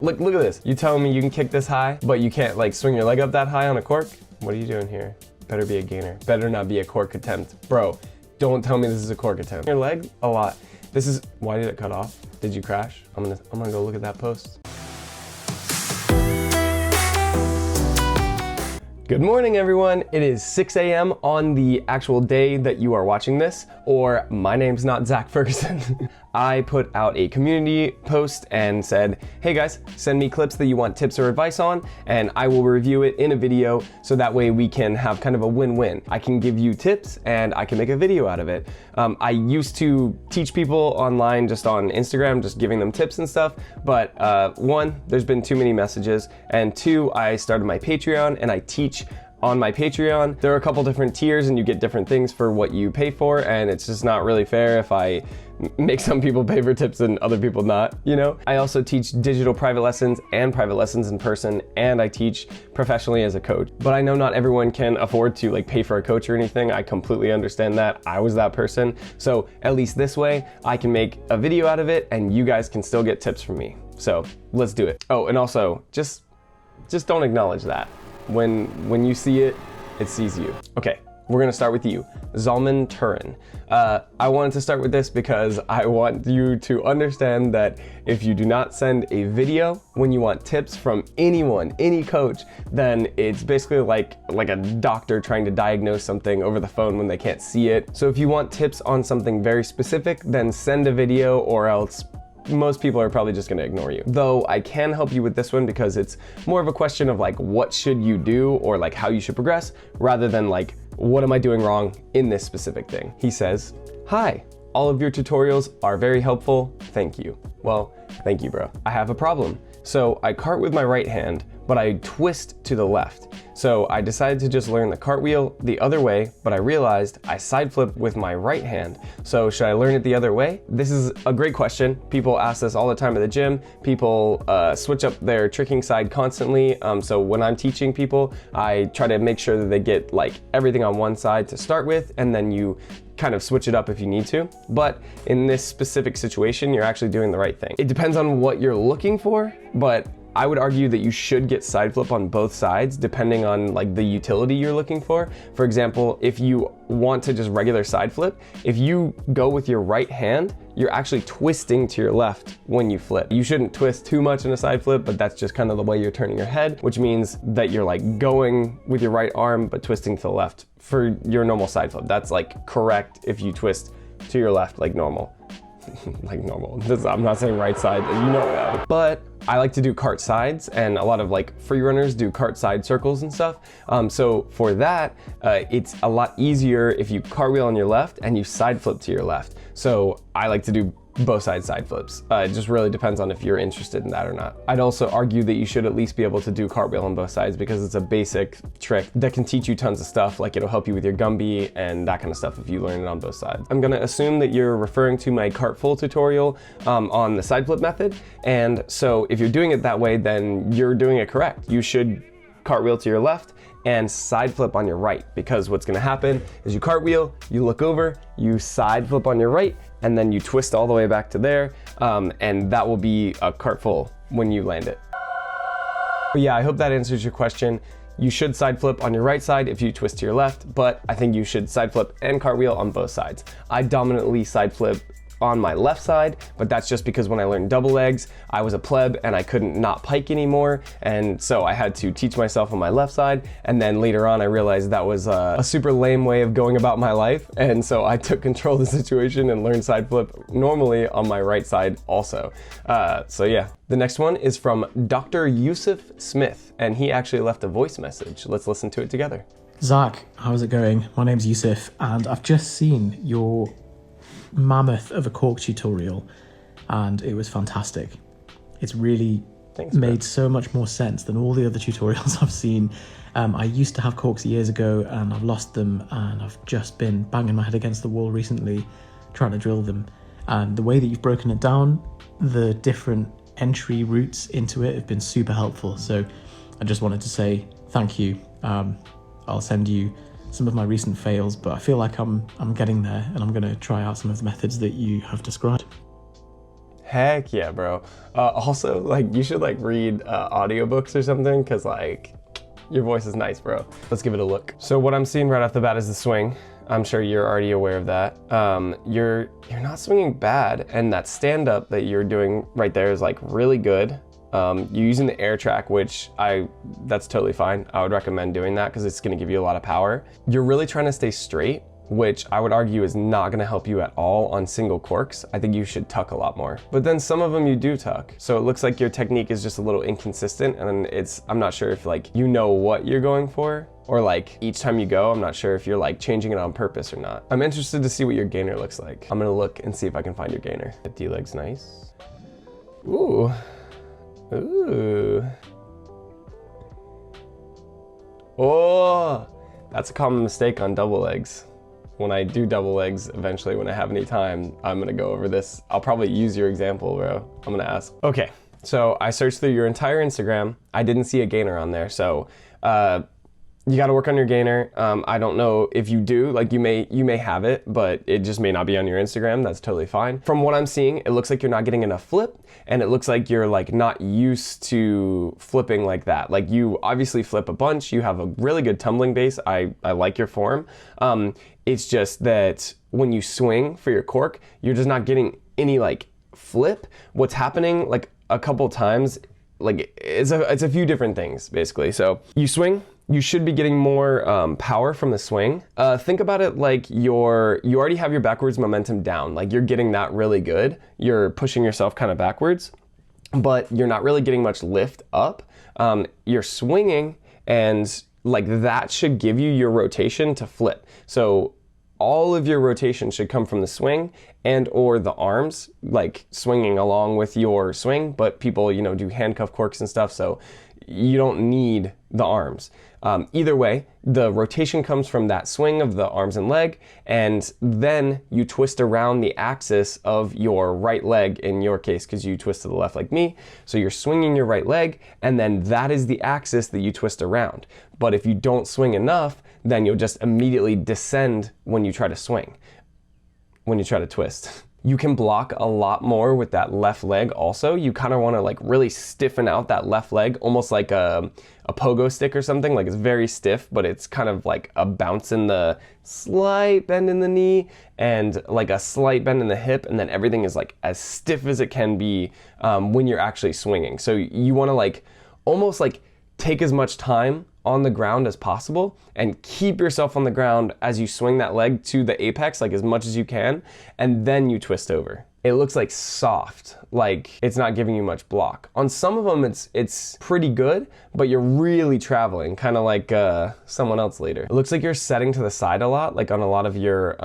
Look at this. You telling me you can kick this high, but you can't like swing your leg up that high on a cork? What are you doing here? Better be a gainer. Better not be a cork attempt. Bro, don't tell me this is a cork attempt. Your leg? A lot. This is, why did it cut off? Did you crash? I'm gonna go look at that post. Good morning, everyone. It is 6 a.m. on the actual day that you are watching this, or my name's not Zach Ferguson. I put out a community post and said, hey guys, send me clips that you want tips or advice on, and I will review it in a video so that way we can have kind of a win-win. I can give you tips and I can make a video out of it. I used to teach people online just on Instagram, just giving them tips and stuff, but one, there's been too many messages, and two, I started my Patreon and I teach on my Patreon. There are a couple different tiers and you get different things for what you pay for, and it's just not really fair if I make some people pay for tips and other people not, you know? I also teach digital private lessons and private lessons in person, and I teach professionally as a coach. But I know not everyone can afford to like pay for a coach or anything. I completely understand that. I was that person. So at least this way, I can make a video out of it and you guys can still get tips from me. So let's do it. Oh, and also just don't acknowledge that. When you see it, it sees you. Okay, we're gonna start with you, Zalman Turin. I wanted to start with this because I want you to understand that if you do not send a video when you want tips from anyone, any coach, then it's basically like a doctor trying to diagnose something over the phone when they can't see it. So if you want tips on something very specific, then send a video, or else most people are probably just gonna ignore you. Though I can help you with this one because it's more of a question of like, what should you do, or like how you should progress, rather than like, what am I doing wrong in this specific thing? He says, hi, all of your tutorials are very helpful, thank you. Well, thank you, bro. I have a problem. So I cart with my right hand, but I twist to the left. So I decided to just learn the cartwheel the other way, but I realized I side flip with my right hand. So should I learn it the other way? This is a great question. People ask this all the time at the gym. People switch up their tricking side constantly. So when I'm teaching people, I try to make sure that they get like everything on one side to start with, and then you kind of switch it up if you need to. But in this specific situation, you're actually doing the right thing. It depends on what you're looking for, but I would argue that you should get side flip on both sides depending on like the utility you're looking for. For example, if you want to just regular side flip, if you go with your right hand, you're actually twisting to your left when you flip. You shouldn't twist too much in a side flip, but that's just kind of the way you're turning your head, which means that you're like going with your right arm, but twisting to the left for your normal side flip. That's like correct if you twist to your left like normal. Like normal. I'm not saying right side, you know that. But I like to do cart sides, and a lot of like free runners do cart side circles and stuff. So for that, it's a lot easier if you cartwheel on your left and you side flip to your left. So I like to do both side flips. It just really depends on if you're interested in that or not. I'd also argue that you should at least be able to do cartwheel on both sides because it's a basic trick that can teach you tons of stuff. Like it'll help you with your Gumby and that kind of stuff if you learn it on both sides. I'm gonna assume that you're referring to my cart full tutorial on the side flip method. And so if you're doing it that way, then you're doing it correct. You should cartwheel to your left and side flip on your right, because what's gonna happen is you cartwheel, you look over, you side flip on your right, and then you twist all the way back to there, and that will be a cart full when you land it. But yeah, I hope that answers your question. You should side flip on your right side if you twist to your left, but I think you should side flip and cartwheel on both sides. I dominantly side flip on my left side, but that's just because when I learned double legs, I was a pleb and I couldn't not pike anymore, and so I had to teach myself on my left side, and then later on I realized that was a super lame way of going about my life, and so I took control of the situation and learned side flip normally on my right side also. So yeah. The next one is from Dr. Yusuf Smith, and he actually left a voice message. Let's listen to it together. Zach, how's it going? My name's Yusuf, and I've just seen your mammoth of a cork tutorial, and it was fantastic. It's really made so much more sense than all the other tutorials I've seen. I used to have corks years ago and I've lost them, and I've just been banging my head against the wall recently trying to drill them. And the way that you've broken it down, the different entry routes into it have been super helpful. So I just wanted to say thank you. I'll send you some of my recent fails, but I feel like I'm getting there, and I'm going to try out some of the methods that you have described. Heck yeah, bro. Also, like, you should like read audiobooks or something, because like your voice is nice, bro. Let's give it a look. So what I'm seeing right off the bat is the swing. I'm sure you're already aware of that. You're not swinging bad, and that stand up that you're doing right there is like really good. You're using the air track, which that's totally fine. I would recommend doing that because it's gonna give you a lot of power. You're really trying to stay straight, which I would argue is not gonna help you at all on single corks. I think you should tuck a lot more. But then some of them you do tuck. So it looks like your technique is just a little inconsistent, and I'm not sure if like you know what you're going for, or like each time you go, I'm not sure if you're like changing it on purpose or not. I'm interested to see what your gainer looks like. I'm gonna look and see if I can find your gainer. The D-leg's nice. Ooh. Ooh. Oh, that's a common mistake on double legs. When I do double legs, eventually when I have any time, I'm gonna go over this. I'll probably use your example, bro. I'm gonna ask. Okay, so I searched through your entire Instagram. I didn't see a gainer on there, so you got to work on your gainer. I don't know if you do, like you may have it, but it just may not be on your Instagram. That's totally fine. From what I'm seeing, it looks like you're not getting enough flip, and it looks like you're like not used to flipping like that. Like you obviously flip a bunch. You have a really good tumbling base. I like your form. It's just that when you swing for your cork, you're just not getting any like flip. What's happening like a couple times, like it's a few different things basically. So you swing. You should be getting more power from the swing. Think about it like you already have your backwards momentum down. Like you're getting that really good. You're pushing yourself kind of backwards, but you're not really getting much lift up. You're swinging, and like that should give you your rotation to flip. So all of your rotation should come from the swing and or the arms, like swinging along with your swing, but people, do handcuff corks and stuff, so you don't need the arms. Either way, the rotation comes from that swing of the arms and leg, and then you twist around the axis of your right leg, in your case, because you twist to the left like me. So you're swinging your right leg, and then that is the axis that you twist around. But if you don't swing enough, then you'll just immediately descend when you try to swing, when you try to twist. You can block a lot more with that left leg also. You kind of want to like really stiffen out that left leg, almost like a pogo stick or something. Like it's very stiff, but it's kind of like a bounce in the slight bend in the knee and like a slight bend in the hip, and then everything is like as stiff as it can be when you're actually swinging. So you want to like almost like take as much time on the ground as possible and keep yourself on the ground as you swing that leg to the apex, like as much as you can, and then you twist over. It looks like soft, like it's not giving you much block. On some of them it's pretty good, but you're really traveling, kind of like someone else later. It looks like you're setting to the side a lot, like on a lot of your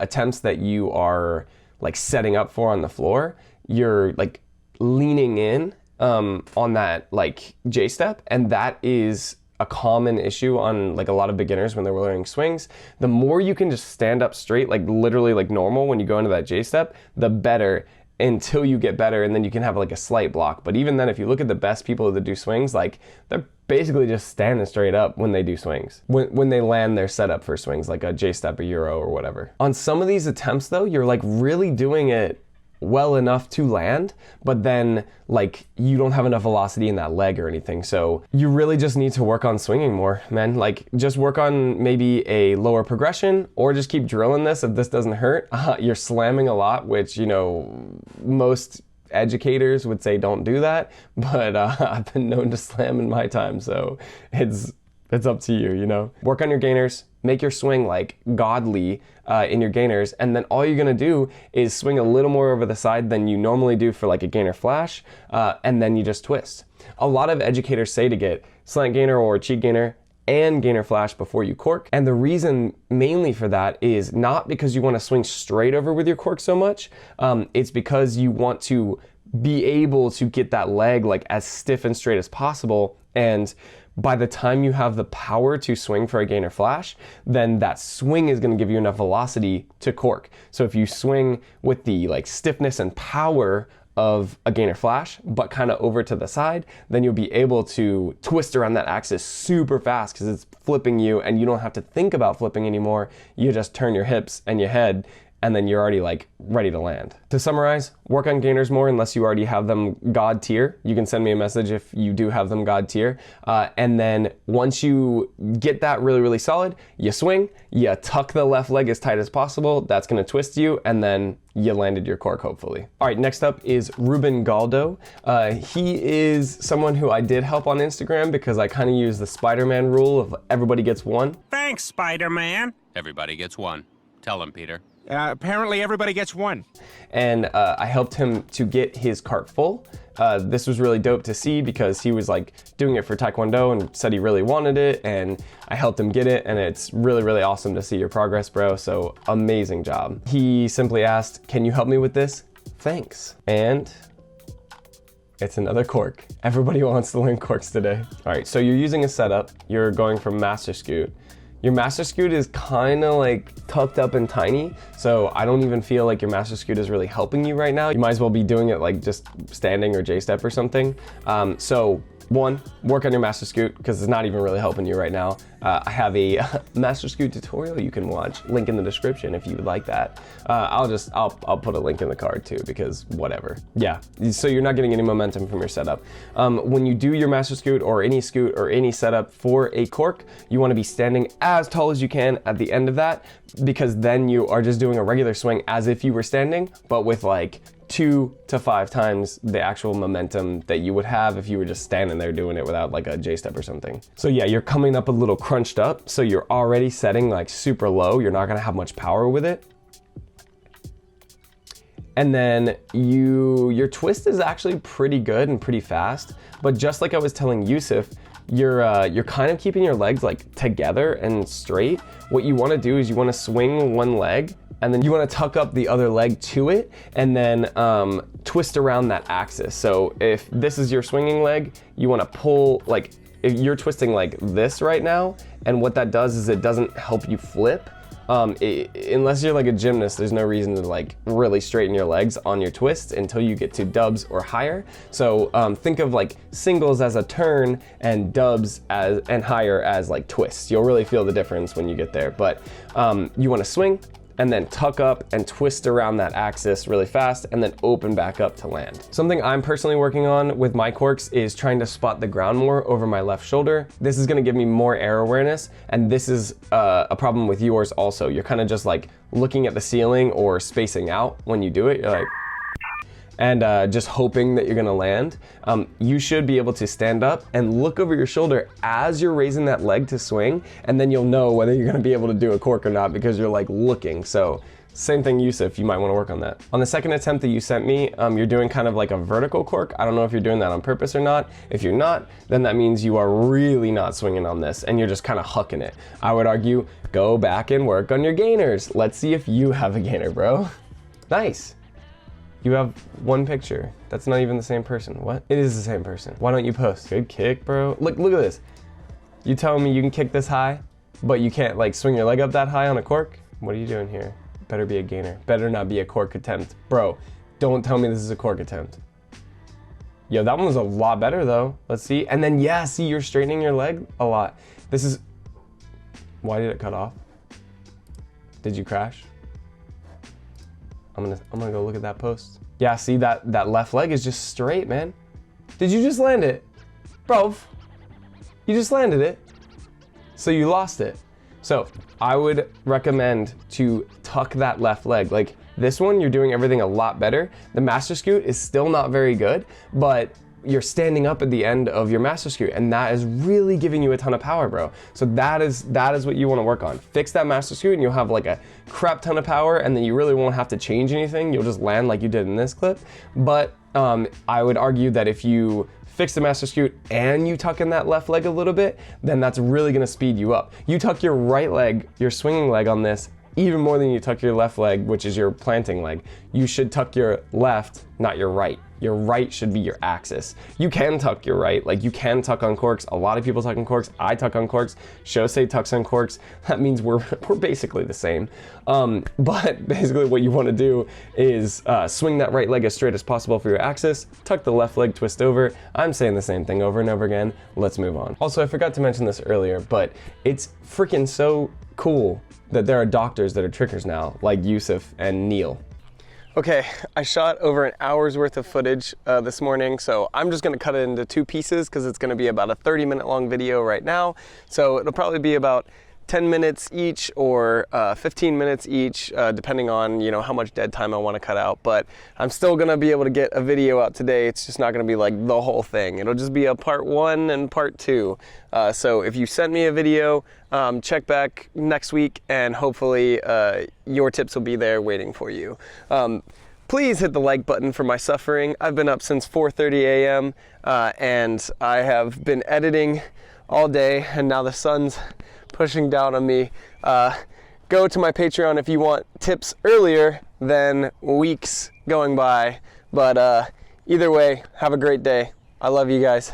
attempts that you are like setting up for on the floor. You're like leaning in on that like J step, and that is a common issue on like a lot of beginners when they're learning swings. The more you can just stand up straight, like literally like normal when you go into that J step, the better, until you get better, and then you can have like a slight block. But even then, if you look at the best people that do swings, like they're basically just standing straight up when they do swings, when they land their setup for swings, like a J step, a Euro, or whatever. On some of these attempts though, you're like really doing it well enough to land, but then like you don't have enough velocity in that leg or anything. So you really just need to work on swinging more, man. Like just work on maybe a lower progression, or just keep drilling this if this doesn't hurt. You're slamming a lot, which, most educators would say don't do that, but I've been known to slam in my time, so it's up to you, Work on your gainers, make your swing like godly in your gainers, and then all you're gonna do is swing a little more over the side than you normally do for like a gainer flash, and then you just twist. A lot of educators say to get slant gainer or cheek gainer and gainer flash before you cork, and the reason mainly for that is not because you want to swing straight over with your cork so much, it's because you want to be able to get that leg like as stiff and straight as possible, and by the time you have the power to swing for a gainer flash, then that swing is going to give you enough velocity to cork. So if you swing with the like stiffness and power of a gainer flash, but kind of over to the side, then you'll be able to twist around that axis super fast because it's flipping you, and you don't have to think about flipping anymore. You just turn your hips and your head and then you're already like ready to land. To summarize, work on gainers more unless you already have them God tier. You can send me a message if you do have them God tier. And then once you get that really, really solid, you swing, you tuck the left leg as tight as possible. That's gonna twist you, and then you landed your cork, hopefully. All right, next up is Ruben Galdo. He is someone who I did help on Instagram because I kind of use the Spider-Man rule of everybody gets one. Thanks, Spider-Man. Everybody gets one. Tell him, Peter. Apparently everybody gets one. And I helped him to get his cart full. This was really dope to see because he was like doing it for Taekwondo and said he really wanted it, and I helped him get it, and it's really, really awesome to see your progress, bro. So amazing job. He simply asked, "Can you help me with this?" Thanks. And it's another cork. Everybody wants to learn corks today. All right, so you're using a setup. You're going from master scoot. Your master scoot is kind of like tucked up and tiny, so I don't even feel like your master scoot is really helping you right now. You might as well be doing it like just standing or J-step or something. So one, work on your master scoot because it's not even really helping you right now. I have a master scoot tutorial you can watch, link in the description if you would like that. I'll put a link in the card too because whatever. Yeah, so you're not getting any momentum from your setup. When you do your master scoot or any setup for a cork, you want to be standing as tall as you can at the end of that, because then you are just doing a regular swing as if you were standing, but with like 2 to 5 times the actual momentum that you would have if you were just standing there doing it without like a J-step or something. So yeah, you're coming up a little crunched up, so you're already setting like super low. You're not gonna have much power with it. And then your twist is actually pretty good and pretty fast, but just like I was telling Yusuf, you're kind of keeping your legs like together and straight. What you wanna do is you wanna swing one leg, and then you wanna tuck up the other leg to it, and then twist around that axis. So if this is your swinging leg, you wanna pull, like if you're twisting like this right now, and what that does is it doesn't help you flip. Unless you're like a gymnast, there's no reason to like really straighten your legs on your twists until you get to dubs or higher. So think of like singles as a turn and dubs and higher as like twists. You'll really feel the difference when you get there. But you wanna swing, and then tuck up and twist around that axis really fast, and then open back up to land. Something I'm personally working on with my corks is trying to spot the ground more over my left shoulder. This is gonna give me more air awareness, and this is a problem with yours also. You're kind of just like looking at the ceiling or spacing out when you do it. You're like, and just hoping that you're gonna land. You should be able to stand up and look over your shoulder as you're raising that leg to swing, and then you'll know whether you're gonna be able to do a cork or not because you're like looking. So same thing, Yusuf, you might wanna work on that. On the second attempt that you sent me, you're doing kind of like a vertical cork. I don't know if you're doing that on purpose or not. If you're not, then that means you are really not swinging on this and you're just kind of hucking it. I would argue, go back and work on your gainers. Let's see if you have a gainer, bro. Nice. You have one picture. That's not even the same person. What? It is the same person. Why don't you post? Good kick, bro. Look at this. You telling me you can kick this high, but you can't like swing your leg up that high on a cork? What are you doing here? Better be a gainer. Better not be a cork attempt. Bro, don't tell me this is a cork attempt. Yo, that one was a lot better though. Let's see. And then yeah, see, you're straightening your leg a lot. This is, why did it cut off? Did you crash? I'm gonna go look at that post. Yeah, see that left leg is just straight, man. Did you just land it? Bro, you just landed it. So you lost it. So I would recommend to tuck that left leg. Like this one, you're doing everything a lot better. The master scoot is still not very good, but you're standing up at the end of your master scoot, and that is really giving you a ton of power, bro. So that is what you wanna work on. Fix that master scoot and you'll have like a crap ton of power, and then you really won't have to change anything. You'll just land like you did in this clip. But I would argue that if you fix the master scoot and you tuck in that left leg a little bit, then that's really gonna speed you up. You tuck your right leg, your swinging leg on this, even more than you tuck your left leg, which is your planting leg. You should tuck your left, not your right. Your right should be your axis. You can tuck your right, like you can tuck on corks. A lot of people tuck on corks. I tuck on corks. Shosei tucks on corks. That means we're basically the same. But basically what you want to do is swing that right leg as straight as possible for your axis, tuck the left leg, twist over. I'm saying the same thing over and over again. Let's move on. Also, I forgot to mention this earlier, but it's freaking so cool that there are doctors that are trickers now, like Yusuf and Neil. Okay, I shot over an hour's worth of footage this morning, so I'm just gonna cut it into 2 pieces because it's gonna be about a 30-minute long video right now. So it'll probably be about 10 minutes each or 15 minutes each, depending on, you know, how much dead time I want to cut out. But I'm still gonna be able to get a video out today. It's just not gonna be like the whole thing. It'll just be a part 1 and part 2. So if you sent me a video, check back next week and hopefully your tips will be there waiting for you. Please hit the like button for my suffering. I've been up since 4:30 a.m. And I have been editing all day, and now the sun's pushing down on me. Go to my Patreon if you want tips earlier than weeks going by. But either way, have a great day. I love you guys.